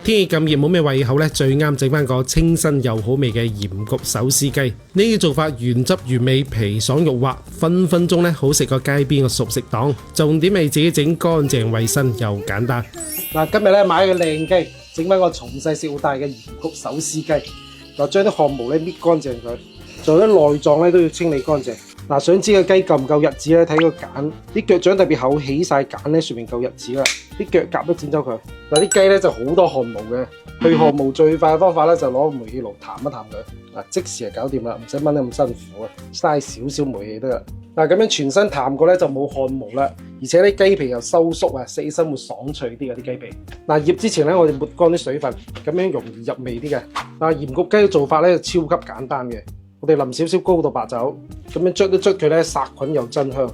天氣咁熱冇咩胃口呢，最啱整翻個清新又好味嘅鹽焗手撕雞。呢啲做法原汁原味，皮爽肉滑，分分鐘呢好食過街邊個熟食檔。重點係自己整乾淨衛生又簡單。嗱，今日咧買個靚雞，整翻個從細食到大嘅鹽焗手撕雞。嗱，將啲汗毛咧搣乾淨佢，仲有啲內臟咧都要清理乾淨。嗱，想知個雞夠唔夠日子咧？睇個揀，啲腳掌特別厚，起晒揀咧，說明夠日子啦。啲腳甲都剪走佢。嗱，啲雞咧就好多汗毛嘅，去汗毛最快嘅方法咧就攞煤氣爐彈一彈佢，嗱，即時就搞掂啦，唔使炆得咁辛苦啊，嘥少少煤氣得啦。嗱，咁樣全身彈過咧就冇汗毛啦，而且啲雞皮又收縮啊，食起身會爽脆啲嘅啲雞皮。嗱，醃之前咧我哋抹乾啲水分，咁樣容易入味啲嘅。嗱，鹽焗雞嘅做法咧超級簡單嘅。我哋淋少少高度白酒，咁樣捽一捽佢咧，殺菌又增香。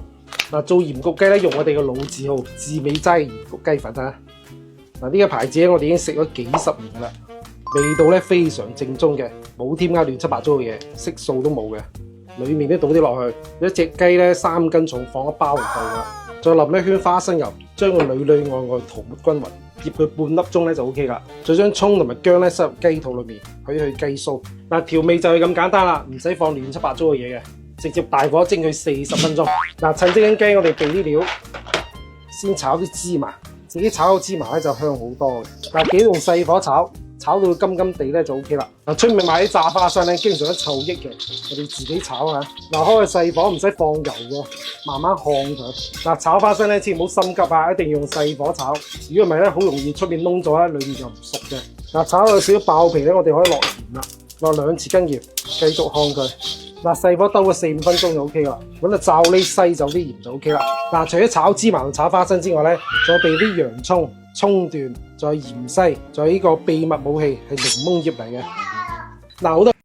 嗱，做鹽焗雞咧，用我哋嘅老字號至美齋鹽焗雞粉啊！嗱，呢個牌子咧，我哋已經食咗幾十年噶啦，味道咧非常正宗嘅，冇添加亂七八糟嘅嘢，色素都冇嘅，裡面都倒啲落去。一隻雞咧3斤重，放一包就夠啦。再淋一圈花生油，將個裏裏外外塗抹均勻，醃佢半粒鐘咧就 OK 啦。再將葱同埋薑咧塞入雞肚裏面，去雞酥。嗱，調味就係咁簡單啦，唔使放亂七八糟嘅嘢嘅，直接大火蒸佢40分鐘。嗱，趁蒸緊雞，我哋備啲料，先炒啲芝麻，自己炒好芝麻咧就香好多嘅。嗱，記得用細火炒，炒到金金地咧就 OK 啦。嗱，出面買啲炸花生咧，經常都臭益嘅，我哋自己炒啊。嗱，開個細火，唔使放油嘅，慢慢烘佢。嗱，炒花生咧，千祈唔好心急啊，一定要用細火炒。如果唔係咧，好容易出面燶咗咧，裏面就唔熟嘅。嗱，炒到有少少爆皮咧，我哋可以落鹽啦，落2匙羹鹽，繼續烘佢。嗱，細火兜個4-5分鐘就 OK 啦。咁就罩呢西走啲鹽就 OK 啦。嗱，除咗炒芝麻同炒花生之外咧，仲有備啲洋葱、葱段，仲有芫茜，仲有呢個秘密武器係檸檬葉嚟嘅。嗱，好多